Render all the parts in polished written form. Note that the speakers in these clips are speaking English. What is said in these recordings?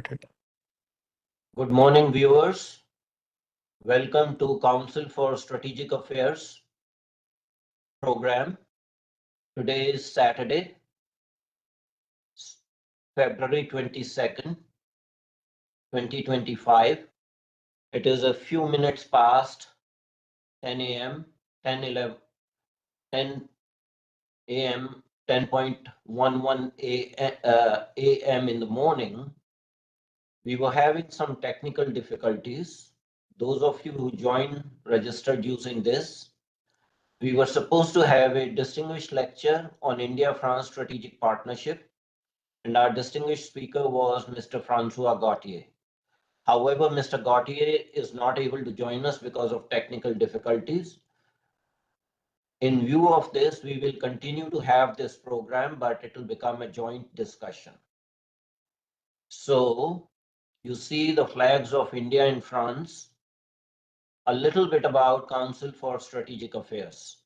started. Good morning, viewers. Welcome to Council for Strategic Affairs program. Today is Saturday, February 22nd, 2025. It is a few minutes past 10 a.m., 10 a.m., 10:11 a.m. in the morning. We were having some technical difficulties. Those of you who joined registered using this. We were supposed to have a distinguished lecture on India-France strategic partnership, and our distinguished speaker was Mr. François Gauthier. However, Mr. Gauthier is not able to join us because of technical difficulties. In view of this, we will continue to have this program, but it will become a joint discussion. So, you see the flags of India and France. A little bit about Council for Strategic Affairs.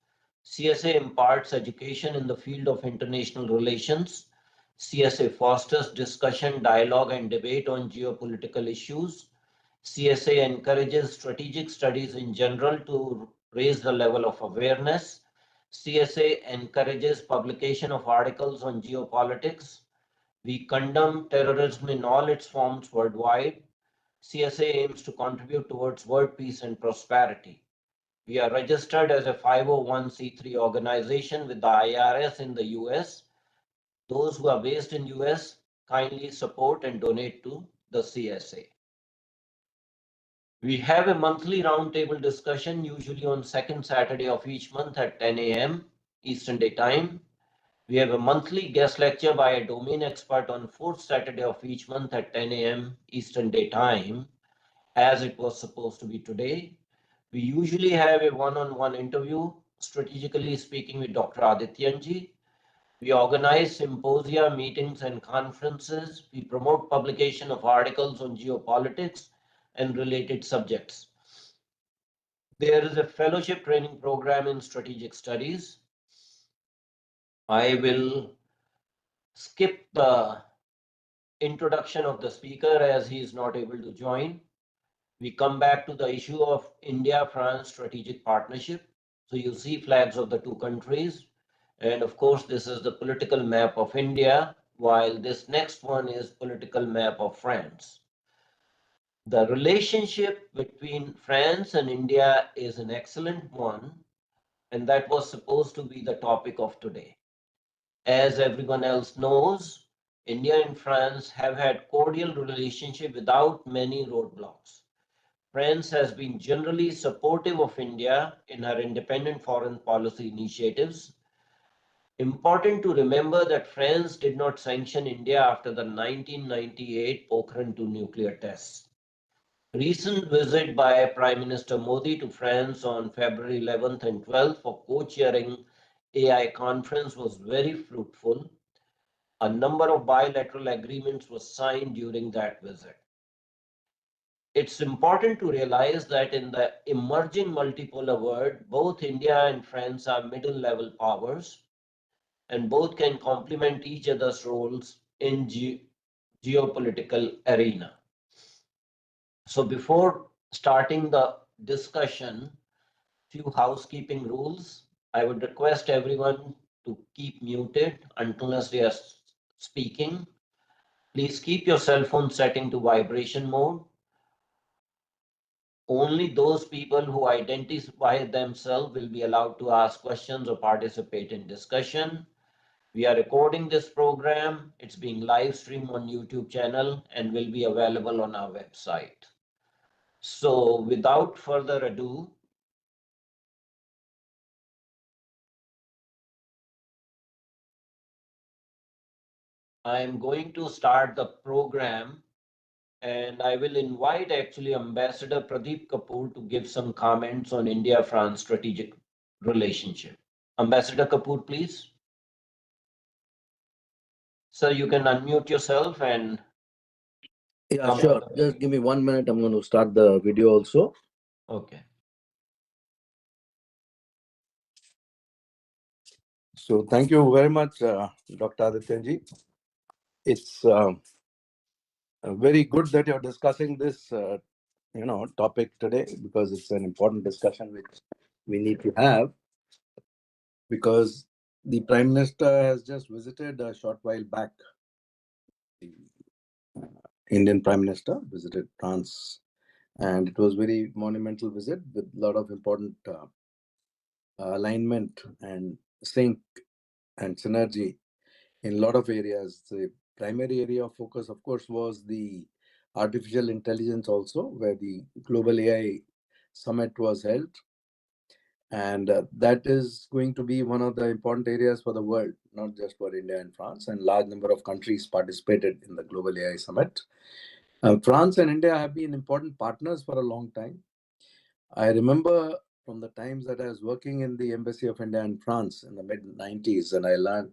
CSA imparts education in the field of international relations. CSA fosters discussion, dialogue, and debate on geopolitical issues. CSA encourages strategic studies in general to raise the level of awareness. CSA encourages publication of articles on geopolitics. We condemn terrorism in all its forms worldwide. CSA aims to contribute towards world peace and prosperity. We are registered as a 501c3 organization with the IRS in the US. Those who are based in US kindly support and donate to the CSA. We have a monthly roundtable discussion, usually on second Saturday of each month at 10 a.m. Eastern Day Time. We have a monthly guest lecture by a domain expert on fourth Saturday of each month at 10 a.m. Eastern Day Time, as it was supposed to be today. We usually have a one-on-one interview, strategically speaking, with Dr. Adityanjee. We organize symposia, meetings, and conferences. We promote publication of articles on geopolitics and related subjects. There is a fellowship training program in strategic studies. I will skip the introduction of the speaker as he is not able to join. We come back to the issue of India-France strategic partnership. So you see flags of the two countries. And of course, this is the political map of India, while this next one is political map of France. The relationship between France and India is an excellent one, and that was supposed to be the topic of today. As everyone else knows, India and France have had cordial relationship without many roadblocks. France has been generally supportive of India in her independent foreign policy initiatives. Important to remember that France did not sanction India after the 1998 Pokhran II nuclear tests. Recent visit by Prime Minister Modi to France on February 11th and 12th for co-chairing AI conference was very fruitful. A number of bilateral agreements were signed during that visit. It's important to realize that in the emerging multipolar world, both India and France are middle-level powers, and both can complement each other's roles in geopolitical arena. So before starting the discussion, few housekeeping rules. I would request everyone to keep muted unless they are speaking. Please keep your cell phone setting to vibration mode. Only those people who identify themselves will be allowed to ask questions or participate in discussion. We are recording this program. It's being live streamed on YouTube channel and will be available on our website. So without further ado, I am going to start the program, and I will invite actually Ambassador Pradeep Kapur to give some comments on India-France strategic relationship. Ambassador Kapur, please. Sir, you can unmute yourself and... Yeah, sure. Just give me 1 minute. I'm going to start the video also. Okay. So thank you very much, Dr. Adityanjee. It's Very good that you're discussing this, topic today, because it's an important discussion which we need to have, because the Prime Minister has just visited a short while back. The Indian Prime Minister visited France, and it was very monumental visit with a lot of important alignment and sync and synergy in a lot of areas. The primary area of focus, of course, was the artificial intelligence also, where the Global AI Summit was held. And that is going to be one of the important areas for the world, not just for India and France. And large number of countries participated in the Global AI Summit. France and India have been important partners for a long time. I remember from the times that I was working in the Embassy of India in France in the mid-90s, and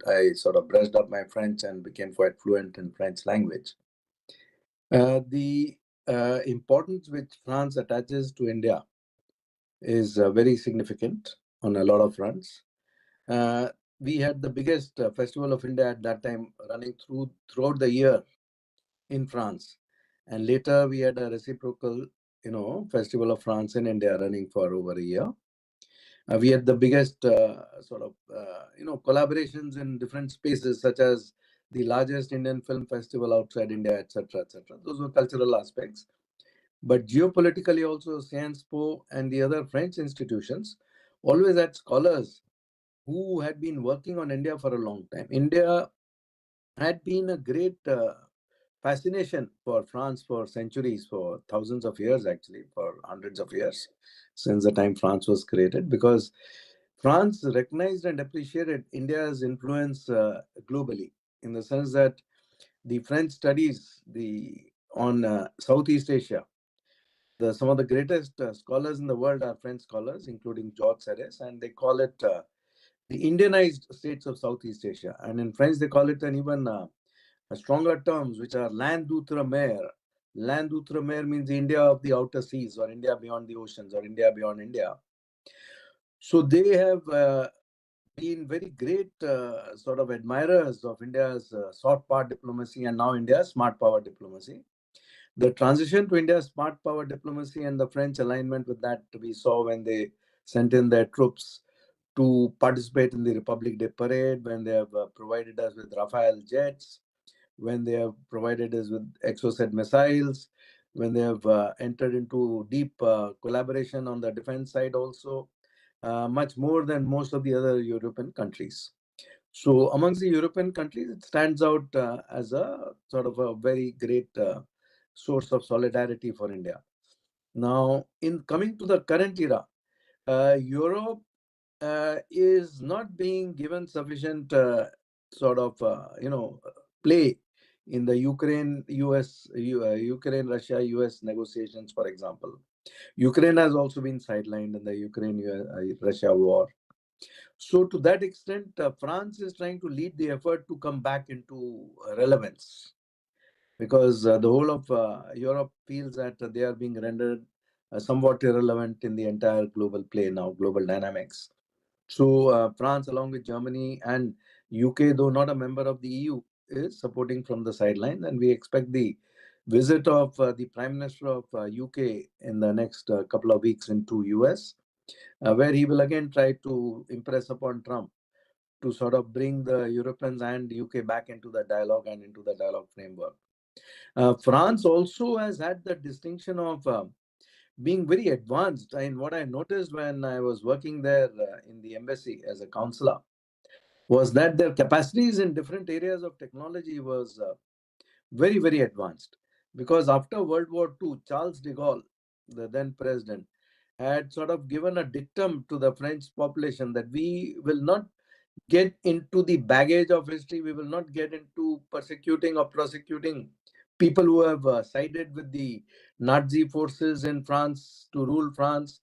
I sort of brushed up my French and became quite fluent in French language. The importance which France attaches to India is very significant on a lot of fronts. We had the biggest festival of India at that time running throughout the year in France, and later we had a reciprocal, festival of France in India running for over a year. We had the biggest collaborations in different spaces, such as the largest Indian film festival outside India, etc., etc. Those were cultural aspects. But geopolitically also, Sciences Po and the other French institutions always had scholars who had been working on India for a long time. India had been a great fascination for France for centuries, for thousands of years, actually, for hundreds of years, since the time France was created, because France recognized and appreciated India's influence globally, in the sense that the French studies on Southeast Asia. Some of the greatest scholars in the world are French scholars, including George Serres, and they call it the Indianized states of Southeast Asia. And in French, they call it an even stronger terms, which are land d'outre-mer. Land d'outre-mer means India of the outer seas, or India beyond the oceans, or India beyond India. So they have been very great sort of admirers of India's soft power diplomacy and now India's smart power diplomacy. The transition to India's smart power diplomacy and the French alignment with that we saw when they sent in their troops to participate in the Republic Day parade, when they have provided us with Rafale jets, when they have provided us with Exocet missiles, when they have entered into deep collaboration on the defense side also, much more than most of the other European countries. So amongst the European countries, it stands out as a sort of a very great source of solidarity for India. Now, in coming to the current era, Europe is not being given sufficient play in the Ukraine Russia US negotiations, for example. Ukraine has also been sidelined in the Ukraine Russia war. So to that extent, France is trying to lead the effort to come back into relevance, because the whole of Europe feels that they are being rendered somewhat irrelevant in the entire global play now, global dynamics. So France, along with Germany and UK, though not a member of the EU, is supporting from the sidelines, and we expect the visit of the Prime Minister of UK in the next couple of weeks into US, where he will again try to impress upon Trump to sort of bring the Europeans and UK back into the dialogue and into the dialogue framework. France also has had the distinction of being very advanced. And what I noticed when I was working there in the embassy as a counselor was that their capacities in different areas of technology was very, very advanced. Because after World War II, Charles de Gaulle, the then president, had sort of given a dictum to the French population that we will not get into the baggage of history. We will not get into persecuting or prosecuting people who have sided with the Nazi forces in France to rule France.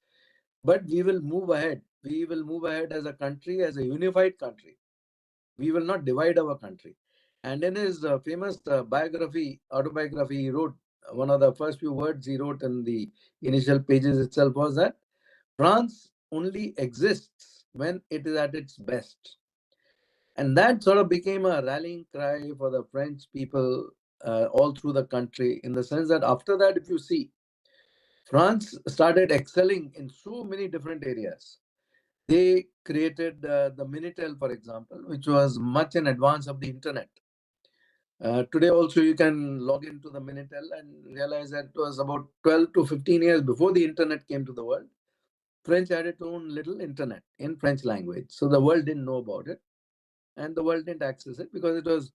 But we will move ahead. We will move ahead as a country, as a unified country. We will not divide our country. And in his famous autobiography, he wrote, one of the first few words he wrote in the initial pages itself was that France only exists when it is at its best. And that sort of became a rallying cry for the French people all through the country, in the sense that after that, if you see, France started excelling in so many different areas. They created the Minitel, for example, which was much in advance of the internet. Today also you can log into the Minitel and realize that it was about 12 to 15 years before the internet came to the world. French had its own little internet in French language. So the world didn't know about it and the world didn't access it because it was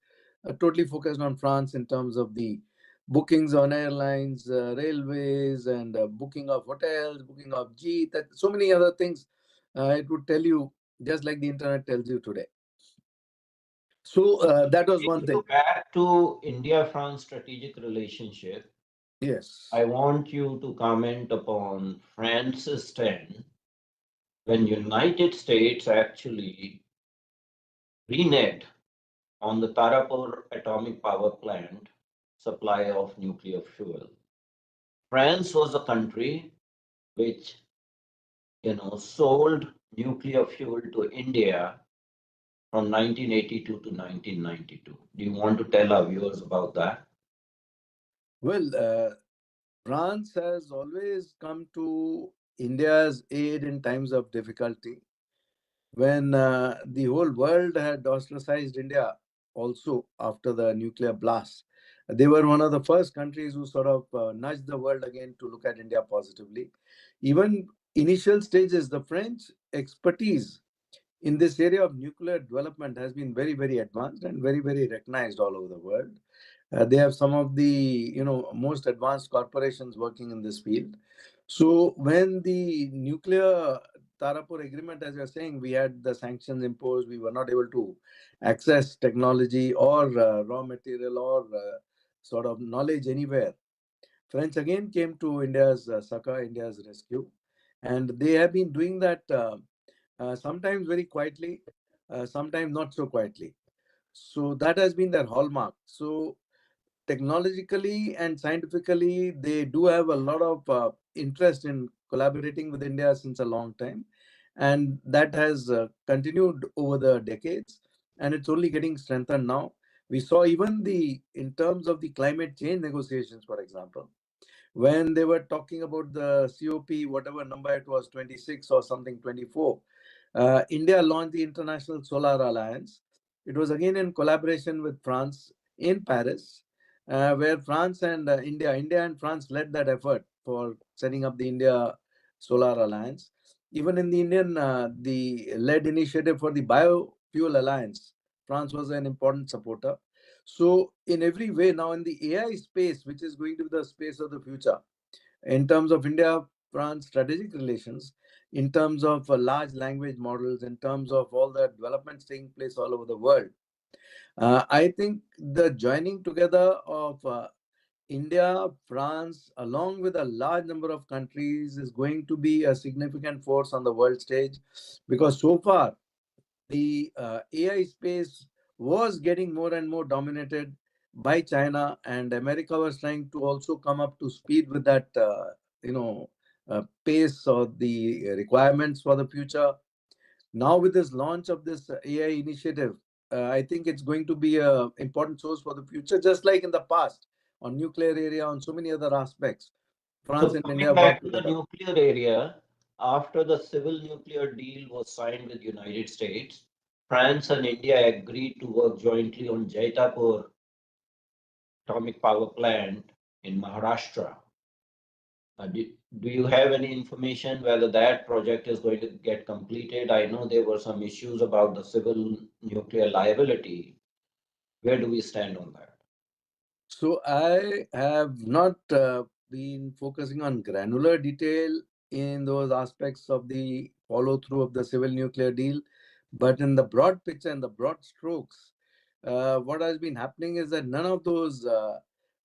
totally focused on France in terms of the bookings on airlines, railways, and booking of hotels, booking of G, that so many other things it would tell you, just like the internet tells you today. So that was one Taking thing. you back to India-France strategic relationship, Yes. I want you to comment upon France's stand when United States actually reneged on the Tarapur atomic power plant supply of nuclear fuel. France was a country which sold nuclear fuel to India from 1982 to 1992. Do you want to tell our viewers about that? Well, France has always come to India's aid in times of difficulty. When the whole world had ostracized India, also after the nuclear blast, they were one of the first countries who sort of nudged the world again to look at India positively. Even initial stages, the French expertise in this area of nuclear development has been very, very advanced and very, very recognized all over the world. They have some of the most advanced corporations working in this field. So when the nuclear Tarapur agreement, as you're saying, we had the sanctions imposed, we were not able to access technology or raw material or sort of knowledge anywhere. French again came to India's succor, India's rescue, and they have been doing that sometimes very quietly, sometimes not so quietly. So that has been their hallmark. So technologically and scientifically, they do have a lot of interest in collaborating with India since a long time. And that has continued over the decades. And it's only getting strengthened now. We saw even in terms of the climate change negotiations, for example, when they were talking about the COP, whatever number it was, 26 or something, 24, India launched the International Solar Alliance. It was again in collaboration with France in Paris, where France and India and France led that effort for setting up the India Solar Alliance. Even in the Indian, the led initiative for the Biofuel Alliance, France was an important supporter. So in every way now in the AI space, which is going to be the space of the future, in terms of India-France strategic relations, in terms of large language models, in terms of all the developments taking place all over the world, I think the joining together of India, France, along with a large number of countries is going to be a significant force on the world stage, because so far the AI space was getting more and more dominated by China, and America was trying to also come up to speed with that, pace or the requirements for the future. Now, with this launch of this AI initiative, I think it's going to be an important source for the future, just like in the past on nuclear area, on so many other aspects. France So and coming India work back to the together. nuclear area, after the civil nuclear deal was signed with United States, France and India agreed to work jointly on Jaitapur atomic power plant in Maharashtra. Do you have any information whether that project is going to get completed? I know there were some issues about the civil nuclear liability. Where do we stand on that? So I have not been focusing on granular detail in those aspects of the follow through of the civil nuclear deal, but in the broad picture and the broad strokes, what has been happening is that none of those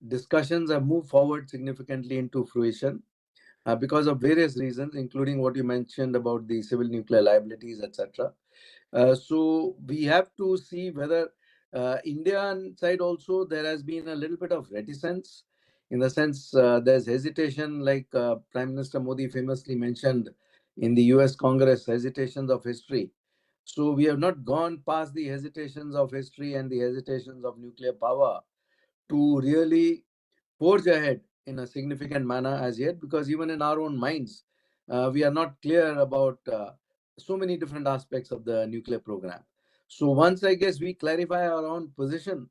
discussions have moved forward significantly into fruition because of various reasons, including what you mentioned about the civil nuclear liabilities, etc. So we have to see whether Indian side also there has been a little bit of reticence, in the sense there's hesitation, like Prime Minister Modi famously mentioned in the US Congress, hesitations of history. So we have not gone past the hesitations of history and the hesitations of nuclear power to really forge ahead in a significant manner as yet, because even in our own minds, we are not clear about so many different aspects of the nuclear program. So once I guess we clarify our own position,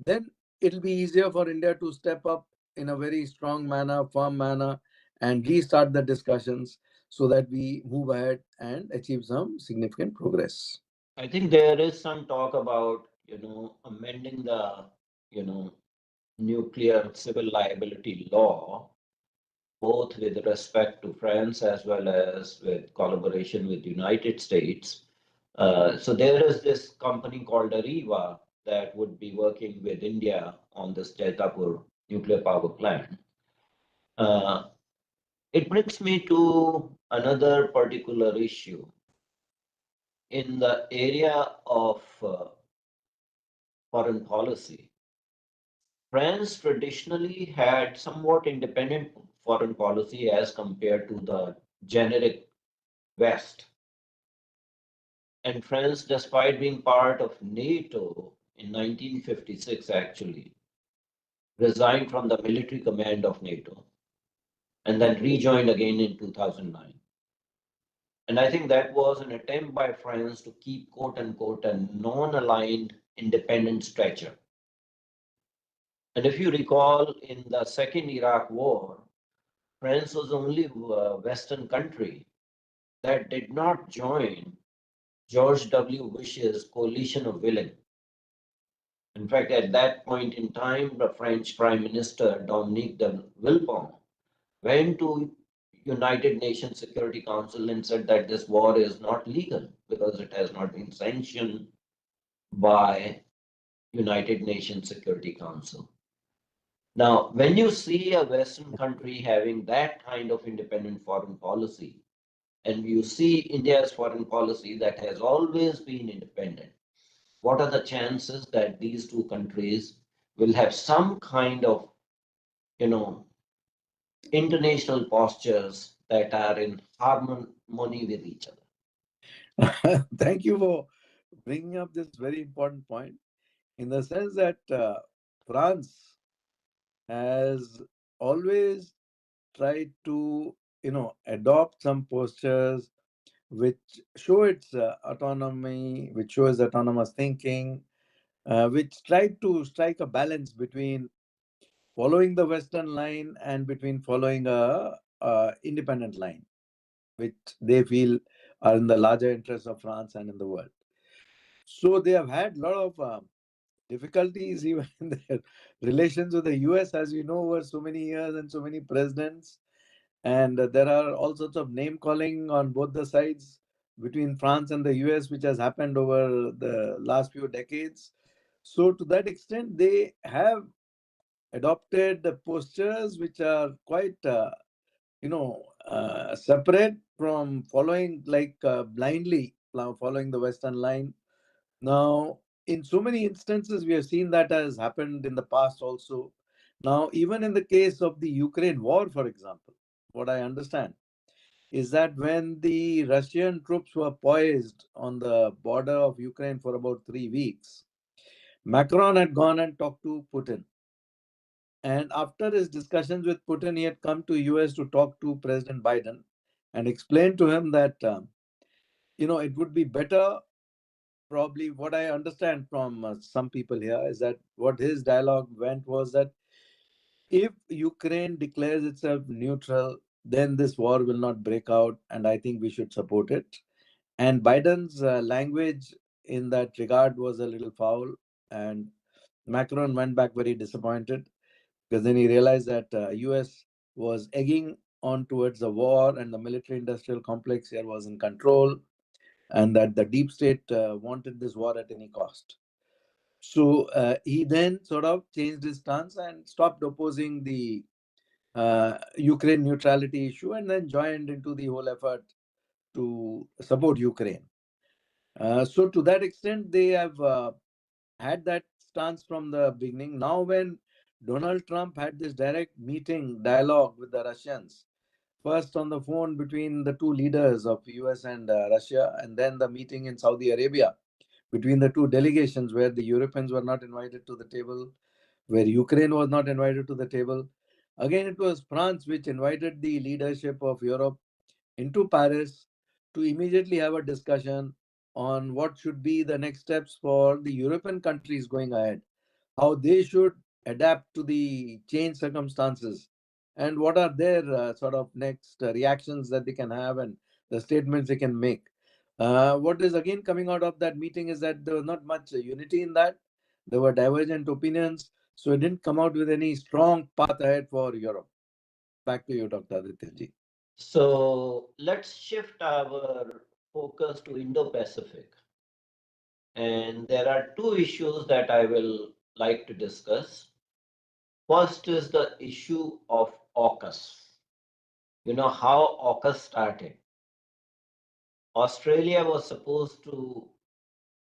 then it'll be easier for India to step up in a very strong manner, firm manner, and restart the discussions so that we move ahead and achieve some significant progress. I think there is some talk about, amending the, you know, nuclear civil liability law, both with respect to France as well as with collaboration with the United States. So there is this company called Ariva that would be working with India on this Jaitapur nuclear power plant. Uh, it brings me to another particular issue in the area of foreign policy. France traditionally had somewhat independent foreign policy as compared to the generic West. And France, despite being part of NATO in 1956, actually resigned from the military command of NATO and then rejoined again in 2009. And I think that was an attempt by France to keep, quote unquote, a non aligned independent stature. And if you recall, in the second Iraq war, France was the only Western country that did not join George W. Bush's coalition of willing. In fact, at that point in time, the French Prime Minister Dominique de Villepin went to United Nations Security Council and said that this war is not legal because it has not been sanctioned by United Nations Security Council. Now, when you see a Western country having that kind of independent foreign policy, and you see India's foreign policy that has always been independent, what are the chances that these two countries will have some kind of, you know, international postures that are in harmony with each other? Thank you for bringing up this very important point, in the sense that France has always tried to, adopt some postures which show its autonomy, which shows autonomous thinking, which tried to strike a balance between following the Western line and between following a independent line, which they feel are in the larger interests of France and in the world. So they have had a lot of difficulties even in their relations with the US, as we know, over so many years and so many presidents. And there are all sorts of name calling on both the sides between France and the US, which has happened over the last few decades. So, to that extent, they have adopted the postures which are quite, separate from following like blindly following the Western line. Now, in so many instances, we have seen that has happened in the past also. Now, even in the case of the Ukraine war, for example, what I understand is that when the Russian troops were poised on the border of Ukraine for about 3 weeks, Macron had gone and talked to Putin. And after his discussions with Putin, he had come to US to talk to President Biden and explain to him that, it would be better. Probably what I understand from some people here is that what his dialogue went was that if Ukraine declares itself neutral, then this war will not break out, and I think we should support it. And Biden's language in that regard was a little foul, and Macron went back very disappointed because then he realized that US was egging on towards the war, and the military-industrial complex here was in control, and that the deep state wanted this war at any cost. So he then sort of changed his stance and stopped opposing the Ukraine neutrality issue and then joined into the whole effort to support Ukraine. So to that extent, they have had that stance from the beginning. Now, when Donald Trump had this direct dialogue with the Russians, first on the phone between the two leaders of US and Russia, and then the meeting in Saudi Arabia between the two delegations where the Europeans were not invited to the table. where Ukraine was not invited to the table. Again, it was France which invited the leadership of Europe into Paris to immediately have a discussion on what should be the next steps for the European countries going ahead, how they should adapt to the changed circumstances, and what are their sort of next reactions that they can have and the statements they can make. What is again coming out of that meeting is that there was not much unity in that. There were divergent opinions, so it didn't come out with any strong path ahead for Europe. Back to you, Dr. Adityanji. So let's shift our focus to Indo-Pacific. And there are two issues that I will like to discuss. First is the issue of AUKUS. You know how AUKUS started. Australia was supposed to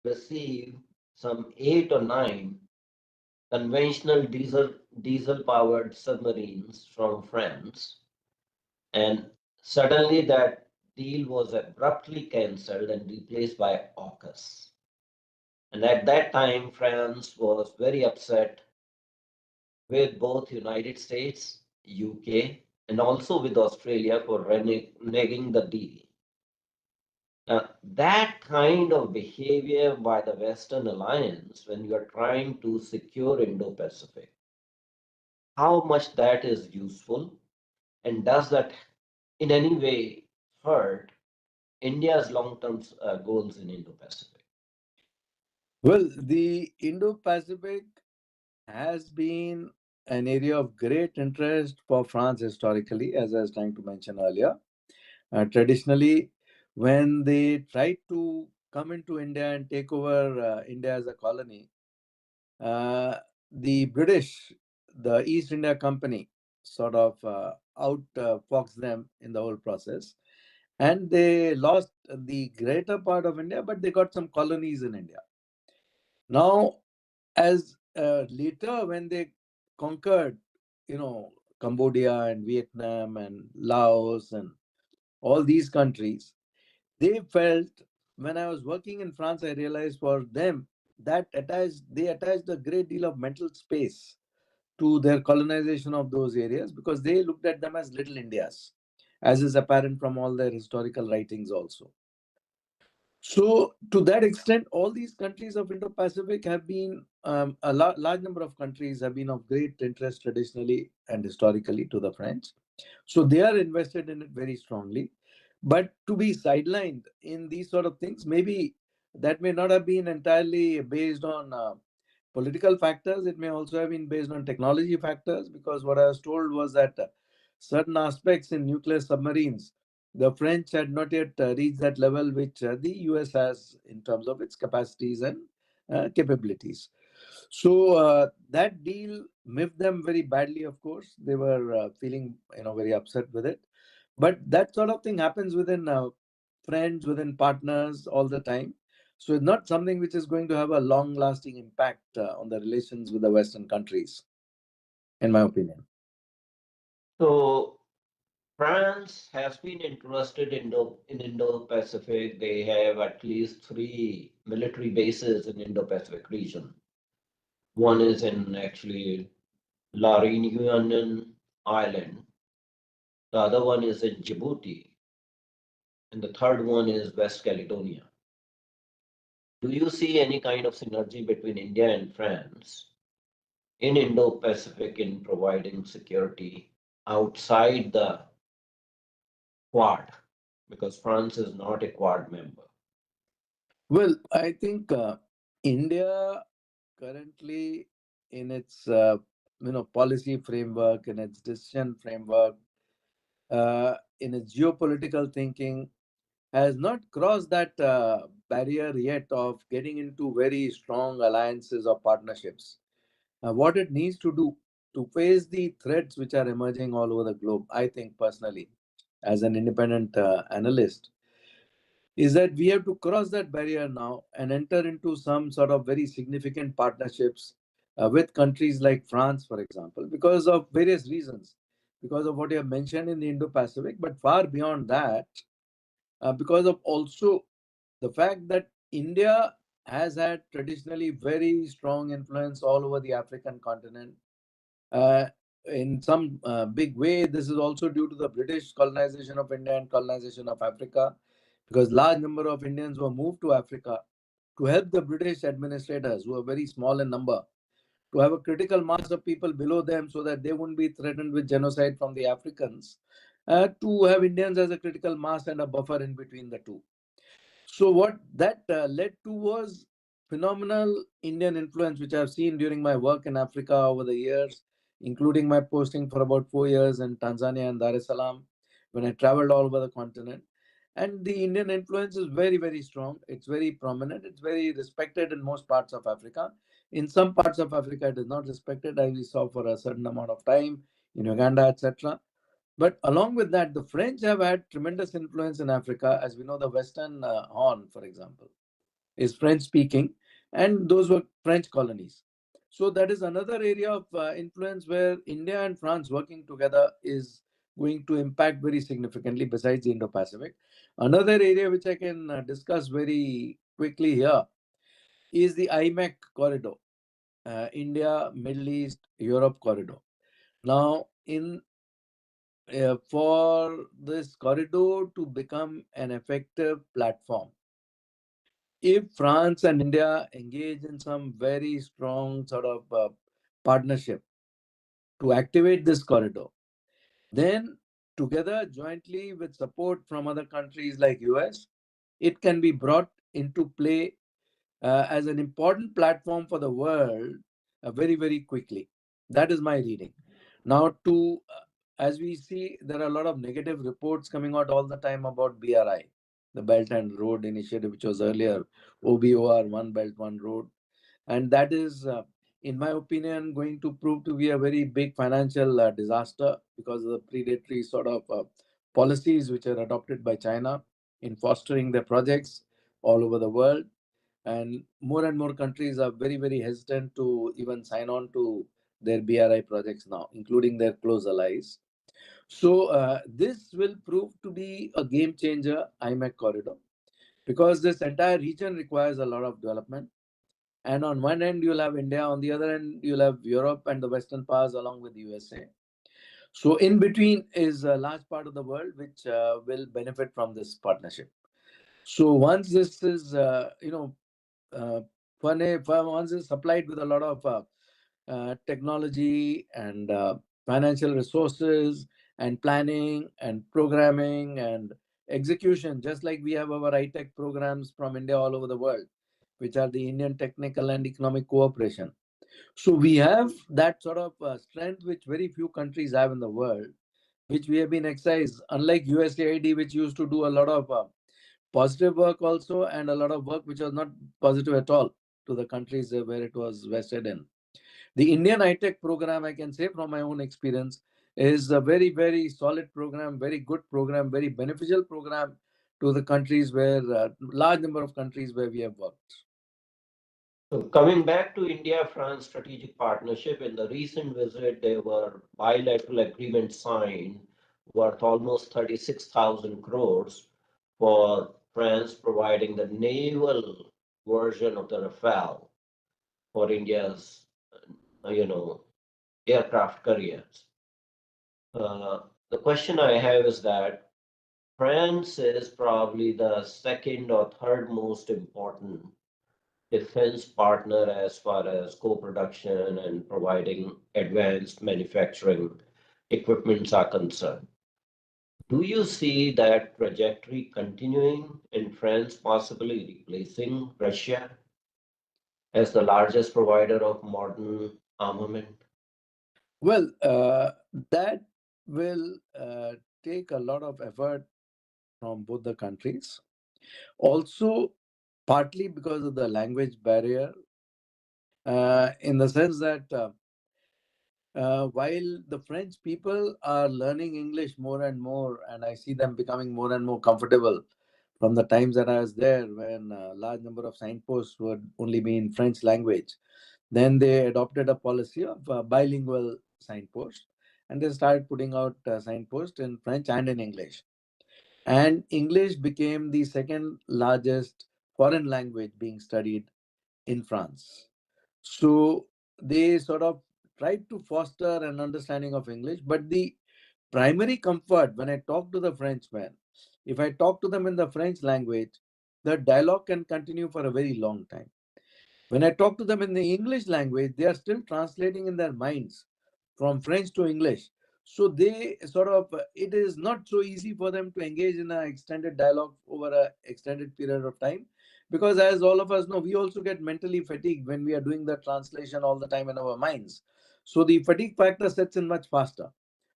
receive some 8 or 9 conventional diesel powered submarines from France, and suddenly that deal was abruptly cancelled and replaced by AUKUS. And at that time, France was very upset with both United States, UK, and also with Australia for reneging the deal. Now, that kind of behavior by the Western Alliance when you are trying to secure Indo-Pacific, how much that is useful, and does that in any way hurt India's long-term goals in Indo-Pacific? Well, the Indo Pacific has been an area of great interest for France historically, as I was trying to mention earlier. Traditionally, when they tried to come into India and take over India as a colony, uh, the British, the East India Company, sort of outfoxed them in the whole process. And they lost the greater part of India, but they got some colonies in India. Now, as later when they conquered, Cambodia and Vietnam and Laos and all these countries, they felt, when I was working in France, I realized for them that they attached a great deal of mental space to their colonization of those areas because they looked at them as little Indias, as is apparent from all their historical writings also. So, to that extent, all these countries of Indo-Pacific have been large number of countries have been of great interest traditionally and historically to the French. So they are invested in it very strongly. But to be sidelined in these sort of things, maybe that may not have been entirely based on political factors. It may also have been based on technology factors, because what I was told was that certain aspects in nuclear submarines, the French had not yet reached that level which the US has in terms of its capacities and capabilities. So that deal miffed them very badly. Of course, they were feeling very upset with it. But that sort of thing happens within friends, within partners all the time. So it's not something which is going to have a long-lasting impact on the relations with the Western countries, in my opinion. So France has been interested in Indo-Pacific. They have at least 3 military bases in Indo-Pacific region. One is in actually La Réunion Island. The other one is in Djibouti, and the third one is West Caledonia. Do you see any kind of synergy between India and France in Indo-Pacific in providing security outside the Quad? Because France is not a Quad member. Well, I think India currently, in its policy framework, in its decision framework, in its geopolitical thinking, has not crossed that barrier yet of getting into very strong alliances or partnerships. What it needs to do to face the threats which are emerging all over the globe, I think personally, as an independent analyst, is that we have to cross that barrier now and enter into some sort of very significant partnerships with countries like France, for example, because of various reasons, because of what you have mentioned in the Indo-Pacific, but far beyond that, because of also the fact that India has had traditionally very strong influence all over the African continent. Uh, in some big way, this is also due to the British colonization of India and colonization of Africa, because large number of Indians were moved to Africa to help the British administrators, who are very small in number, to have a critical mass of people below them so that they wouldn't be threatened with genocide from the Africans, to have Indians as a critical mass and a buffer in between the two. So what that led to was phenomenal Indian influence, which I've seen during my work in Africa over the years, including my posting for about 4 years in Tanzania and Dar es Salaam, when I traveled all over the continent. And the Indian influence is very, very strong. It's very prominent. It's very respected in most parts of Africa. In some parts of Africa, it is not respected, as we saw for a certain amount of time in Uganda, etc. But along with that, the French have had tremendous influence in Africa. As we know, the Western Horn, for example, is French speaking, and those were French colonies. So that is another area of influence where India and France working together is going to impact very significantly besides the Indo-Pacific. Another area which I can discuss very quickly here is the IMEC corridor, India, Middle East, Europe corridor. Now, in for this corridor to become an effective platform, if France and India engage in some very strong sort of partnership to activate this corridor, then together jointly with support from other countries like US, it can be brought into play as an important platform for the world very, very quickly. That is my reading. Now, as we see, there are a lot of negative reports coming out all the time about BRI, the Belt and Road Initiative, which was earlier OBOR, One Belt, One Road. And that is, in my opinion, going to prove to be a very big financial disaster because of the predatory sort of policies which are adopted by China in fostering their projects all over the world. And more countries are very, very hesitant to even sign on to their BRI projects now, including their close allies. So this will prove to be a game changer, IMEC corridor, because this entire region requires a lot of development. And on one end, you'll have India, on the other end, you'll have Europe and the Western powers along with the USA. So in between is a large part of the world which will benefit from this partnership. So once this is, uh, once it's supplied with a lot of technology and financial resources and planning and programming and execution, just like we have our high-tech programs from India all over the world, which are the Indian Technical and Economic Cooperation. So we have that sort of strength which very few countries have in the world, which we have been exercised, unlike USAID, which used to do a lot of positive work also and a lot of work which was not positive at all to the countries where it was vested in. The Indian high-tech program, I can say from my own experience, is a very, very solid program, very good program, very beneficial program to the countries where, large number of countries where we have worked. So coming back to India-France strategic partnership, in the recent visit, there were bilateral agreements signed worth almost 36,000 crores for France providing the naval version of the Rafale for India's, you know, aircraft carriers. The question I have is that France is probably the second or third most important defense partner as far as co-production and providing advanced manufacturing equipments are concerned. Do you see that trajectory continuing in France, possibly replacing Russia as the largest provider of modern armament? Well, that will take a lot of effort from both the countries. Also, partly because of the language barrier, in the sense that while the French people are learning English more and more, and I see them becoming more and more comfortable from the times that I was there, when a large number of signposts would only be in French language, then they adopted a policy of bilingual signposts, and they started putting out signposts in French and in English. And English became the second largest foreign language being studied in France. So they sort of tried to foster an understanding of English, but the primary comfort when I talk to the Frenchmen, if I talk to them in the French language, the dialogue can continue for a very long time. When I talk to them in the English language, they are still translating in their minds from French to English. So they sort of, it is not so easy for them to engage in an extended dialogue over an extended period of time. Because as all of us know, we also get mentally fatigued when we are doing the translation all the time in our minds. So the fatigue factor sets in much faster.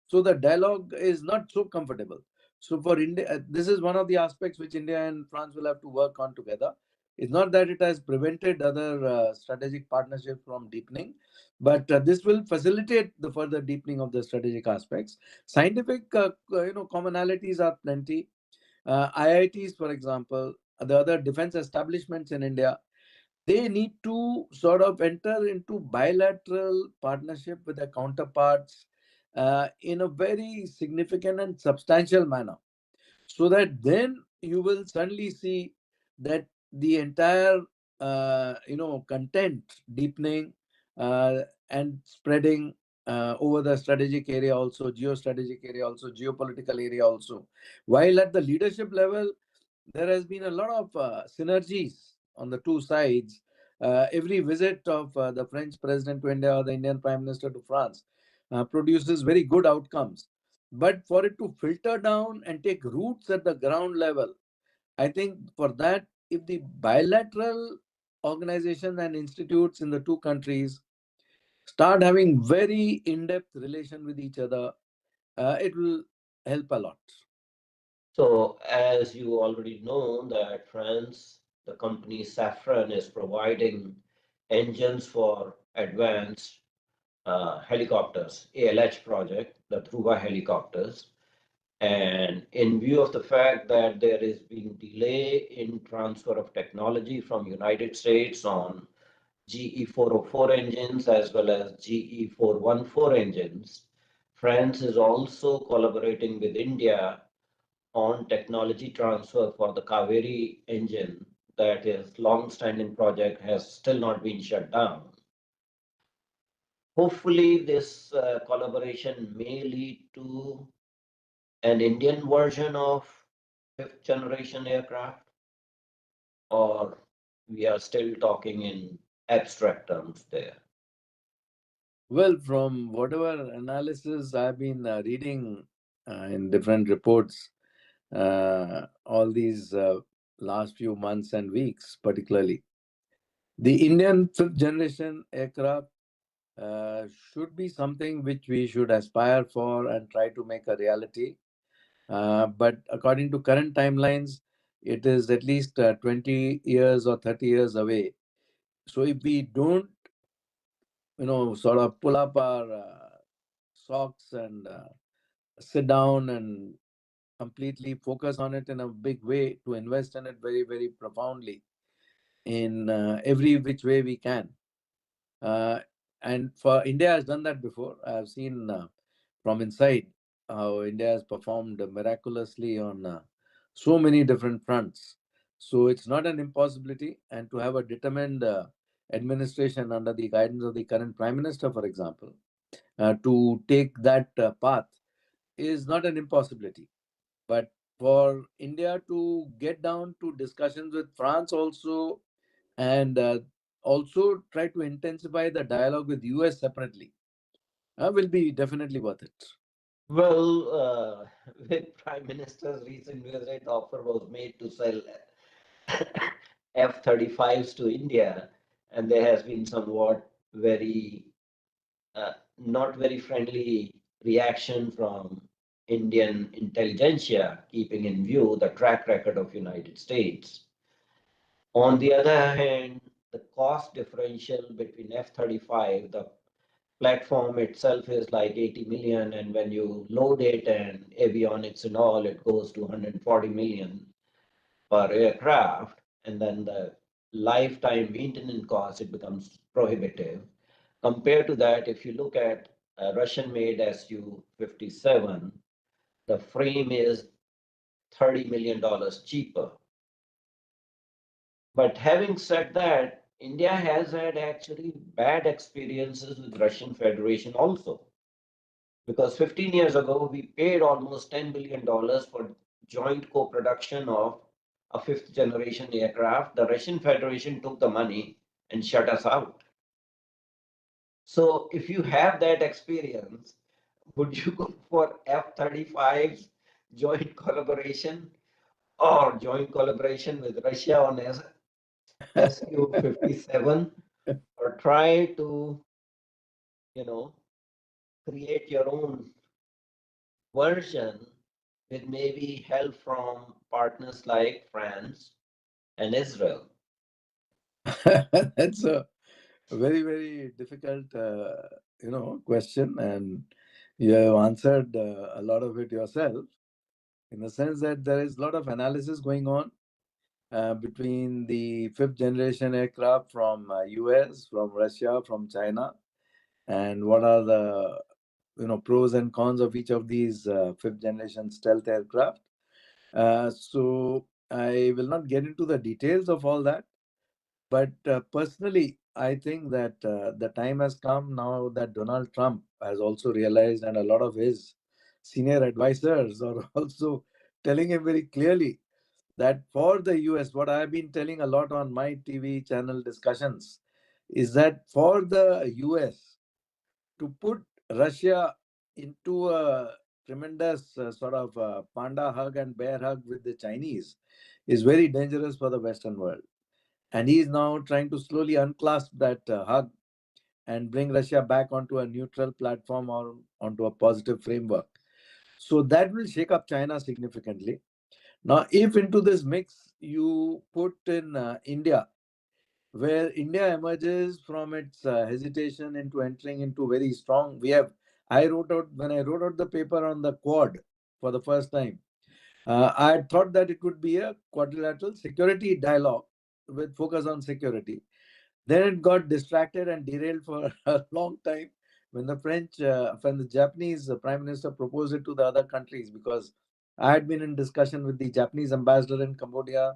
So the dialogue is not so comfortable. So for India, this is one of the aspects which India and France will have to work on together. It's not that it has prevented other strategic partnerships from deepening, but this will facilitate the further deepening of the strategic aspects. Scientific, commonalities are plenty. IITs, for example, the other defense establishments in India, they need to sort of enter into bilateral partnership with their counterparts in a very significant and substantial manner, so that then you will suddenly see that the entire content deepening and spreading over the strategic area, also geostrategic area, also geopolitical area also, while at the leadership level there has been a lot of synergies on the two sides. Every visit of the French president to India or the Indian prime minister to France produces very good outcomes. But for it to filter down and take roots at the ground level, I think for that, if the bilateral organizations and institutes in the two countries start having very in-depth relation with each other, it will help a lot. So, as you already know, that France, the company Safran is providing engines for advanced helicopters, ALH project, the Dhruva helicopters. And in view of the fact that there is being delay in transfer of technology from United States on GE 404 engines as well as GE 414 engines, France is also collaborating with India on technology transfer for the Kaveri engine. That is long-standing project has still not been shut down. Hopefully, this collaboration may lead to an Indian version of fifth generation aircraft, or we are still talking in abstract terms there. Well, from whatever analysis I've been reading in different reports, all these last few months and weeks, particularly, the Indian fifth generation aircraft should be something which we should aspire for and try to make a reality. But according to current timelines, it is at least 20 years or 30 years away. So if we don't, sort of pull up our socks and sit down and completely focus on it in a big way, to invest in it very, very profoundly in every which way we can. Uh, and for India has done that before. I've seen from inside how India has performed miraculously on so many different fronts. So it's not an impossibility. And to have a determined administration under the guidance of the current prime minister, for example, to take that path is not an impossibility. But for India to get down to discussions with France also, and also try to intensify the dialogue with US separately, will be definitely worth it. Well, with Prime Minister's recent visit, offer was made to sell F-35s to India, and there has been somewhat very not very friendly reaction from Indian intelligentsia, keeping in view the track record of United States. On the other hand, the cost differential between F-35, the platform itself is like 80 million, and when you load it and avionics and all, it goes to 140 million per aircraft, and then the lifetime maintenance cost, it becomes prohibitive. Compared to that, if you look at a Russian-made Su-57, the frame is $30 million cheaper. But having said that, India has had actually bad experiences with Russian Federation also. Because 15 years ago, we paid almost $10 billion for joint co-production of a fifth generation aircraft. The Russian Federation took the money and shut us out. So if you have that experience, would you go for F-35's joint collaboration or joint collaboration with Russia on SU-57, or try to, you know, create your own version with maybe help from partners like France and Israel? That's a very, very difficult, question, and you have answered a lot of it yourself, in the sense that there is a lot of analysis going on between the fifth generation aircraft from US, from Russia, from China, and what are the pros and cons of each of these fifth generation stealth aircraft. So I will not get into the details of all that, but personally, I think that the time has come now that Donald Trump has also realized, and a lot of his senior advisors are also telling him very clearly that for the US, what I've been telling a lot on my TV channel discussions is that for the US to put Russia into a tremendous sort of panda hug and bear hug with the Chinese is very dangerous for the Western world. And he is now trying to slowly unclasp that hug and bring Russia back onto a neutral platform or onto a positive framework. So that will shake up China significantly. Now, if into this mix you put in India, where India emerges from its hesitation into entering into very strong, I wrote out, when I wrote out the paper on the Quad for the first time, I had thought that it would be a quadrilateral security dialogue with focus on security. Then it got distracted and derailed for a long time when the Japanese Prime Minister proposed it to the other countries, because I had been in discussion with the Japanese ambassador in Cambodia,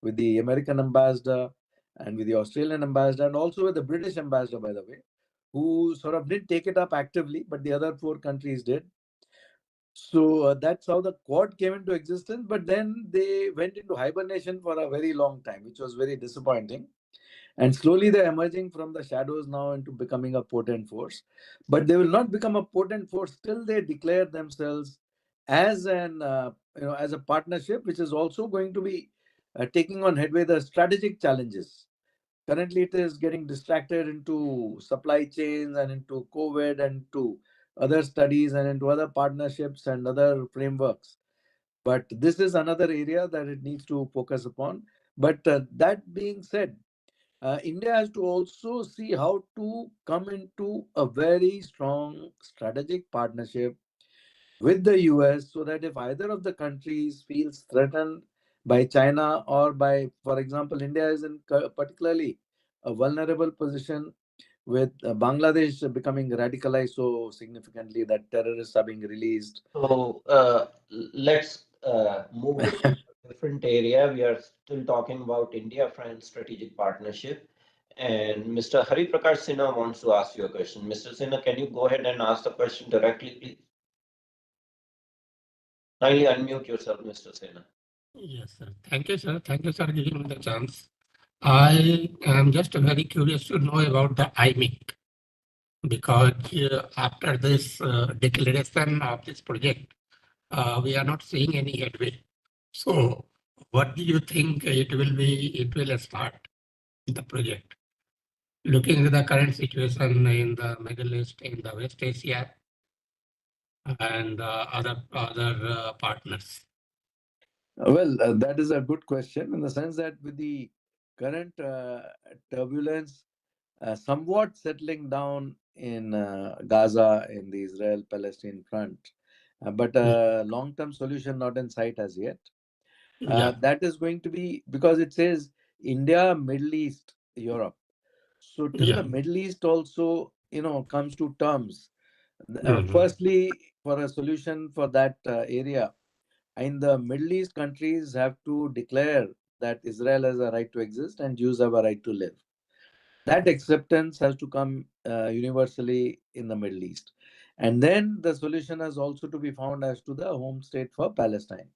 with the American ambassador, and with the Australian ambassador, and also with the British ambassador, by the way, who sort of did take it up actively, but the other four countries did. So that's how the Quad came into existence. But then they went into hibernation for a very long time, which was very disappointing. And slowly they're emerging from the shadows now into becoming a potent force. But they will not become a potent force till they declare themselves as as a partnership, which is also going to be taking on headway the strategic challenges. Currently, it is getting distracted into supply chains and into COVID and to other studies and into other partnerships and other frameworks. But this is another area that it needs to focus upon. But that being said, India has to also see how to come into a very strong strategic partnership with the US, so that if either of the countries feels threatened by China or by, for example, India is in particularly a vulnerable position with Bangladesh becoming radicalized so significantly that terrorists are being released. So let's move it to a different area. We are still talking about India-France strategic partnership. And Mr. Hari Prakash Sinha wants to ask you a question. Mr. Sinha, can you go ahead and ask the question directly, please? Kindly unmute yourself, Mr. Sinha. Yes, sir. Thank you, sir. Thank you, sir, giving me the chance. I am just very curious to know about the IMIC, because after this declaration of this project, we are not seeing any headway. So, what do you think it will be? It will start the project. Looking at the current situation in the Middle East, in the West Asia, and other partners. Well, that is a good question, in the sense that with the current turbulence somewhat settling down in Gaza, in the Israel Palestine front, but a long term solution not in sight as yet. Yeah. That is going to be because it says India, Middle East, Europe. So, till Yeah. the Middle East also, comes to terms, Mhm. firstly, for a solution for that area, in the Middle East, countries have to declare that Israel has a right to exist and Jews have a right to live. That acceptance has to come universally in the Middle East. And then the solution has also to be found as to the home state for Palestine.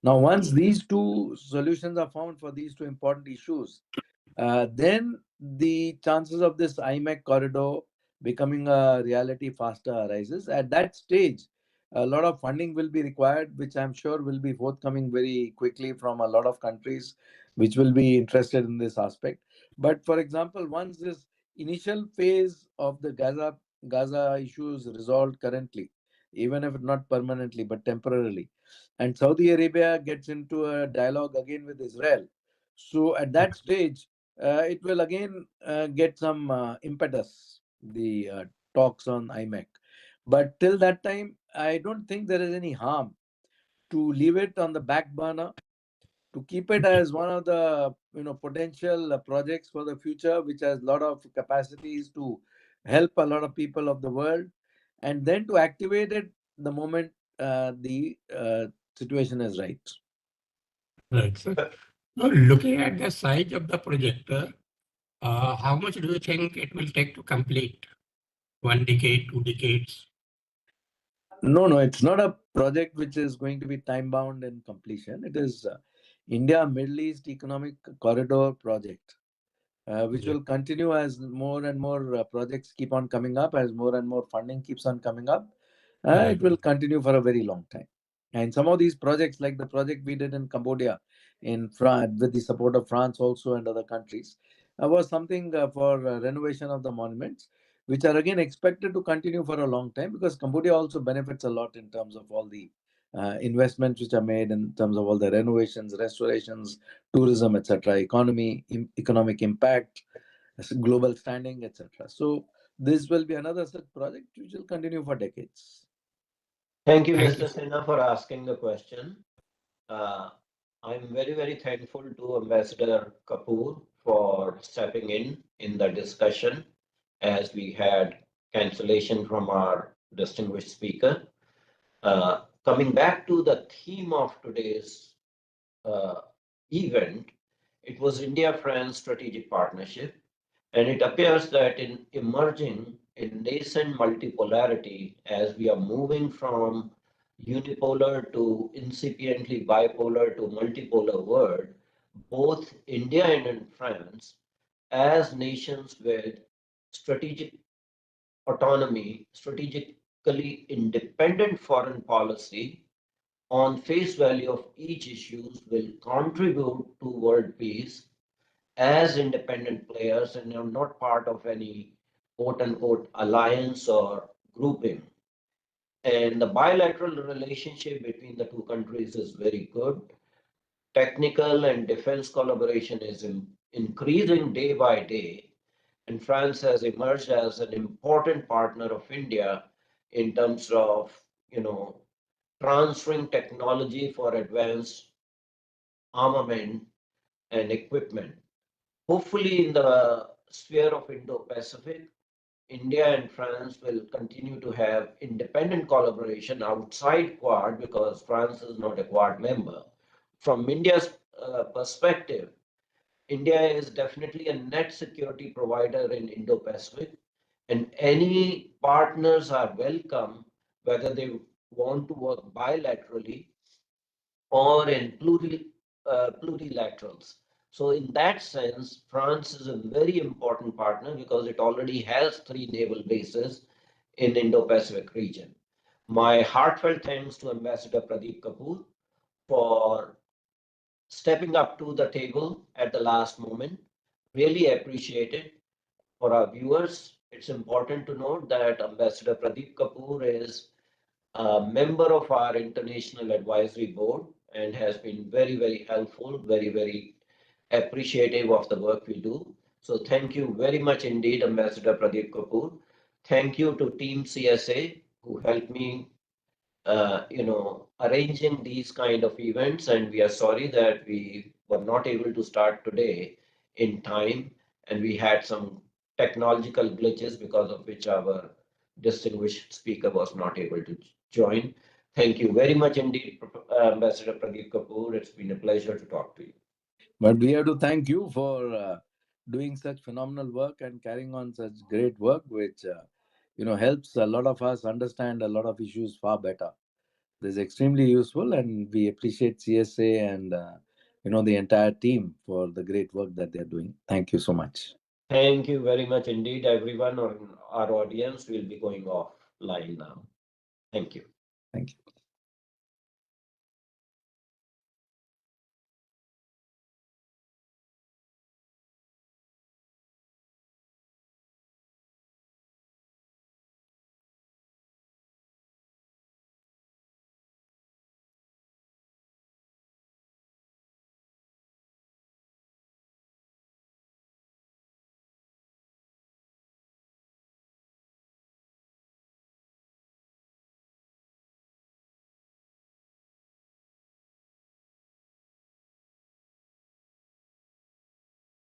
Now, once these two solutions are found for these two important issues, then the chances of this IMEC corridor becoming a reality faster arises. At that stage, a lot of funding will be required, which I'm sure will be forthcoming very quickly from a lot of countries which will be interested in this aspect. But for example, once this initial phase of the Gaza issue is resolved currently, even if not permanently but temporarily, and Saudi Arabia gets into a dialogue again with Israel, so at that stage it will again get some impetus, the talks on IMEC. But till that time, I don't think there is any harm to leave it on the back burner, to keep it as one of the potential projects for the future, which has a lot of capacities to help a lot of people of the world, and then to activate it the moment the situation is right. Right. So, now looking at the size of the project, how much do you think it will take to complete? 1 decade, 2 decades? No, no, it's not a project which is going to be time bound in completion. It is India Middle East Economic Corridor project, which Yeah. will continue as more and more projects keep on coming up, as more and more funding keeps on coming up. Right. It will continue for a very long time. And some of these projects, like the project we did in Cambodia, in France, with the support of France also and other countries, was something for renovation of the monuments, which are again expected to continue for a long time, because Cambodia also benefits a lot in terms of all the investments which are made in terms of all the renovations, restorations, tourism, etc., economic impact, global standing, etc. So this will be another such project which will continue for decades. Thank you, Thank you. Mr. Sinha, for asking the question. Uh, I'm very thankful to Ambassador Kapoor for stepping in the discussion as we had cancellation from our distinguished speaker. Coming back to the theme of today's uh, event, it was India-France strategic partnership, and it appears that in emerging in nascent multipolarity, as we are moving from unipolar to incipiently bipolar to multipolar world, both India and France, as nations with strategic autonomy, strategically independent foreign policy, on face value of each issues will contribute to world peace as independent players and are not part of any quote unquote alliance or grouping. And the bilateral relationship between the two countries is very good. Technical and defense collaboration is increasing day by day, and France has emerged as an important partner of India in terms of, you know, transferring technology for advanced armament and equipment. Hopefully, in the sphere of Indo-Pacific, India and France will continue to have independent collaboration outside Quad because France is not a Quad member. From India's perspective, India is definitely a net security provider in Indo-Pacific, and any partners are welcome, whether they want to work bilaterally or in plurilaterals. So in that sense, France is a very important partner because it already has 3 naval bases in Indo-Pacific region. My heartfelt thanks to Ambassador Pradeep Kapur for stepping up to the table at the last moment. Really appreciate it. For our viewers, it's important to note that Ambassador Pradeep Kapur is a member of our international advisory board and has been very helpful, very appreciative of the work we do. So thank you very much indeed, Ambassador Pradeep Kapoor. Thank you to Team CSA who helped me, arranging these kind of events. And we are sorry that we were not able to start today in time, and we had some technological glitches because of which our distinguished speaker was not able to join. Thank you very much indeed, Ambassador Pradeep Kapoor. It's been a pleasure to talk to you. But we have to thank you for doing such phenomenal work and carrying on such great work, which helps a lot of us understand a lot of issues far better. This is extremely useful, and we appreciate CSA and the entire team for the great work that they're doing. Thank you so much. Thank you very much indeed, everyone on our audience. Will be going offline now. Thank you. Thank you.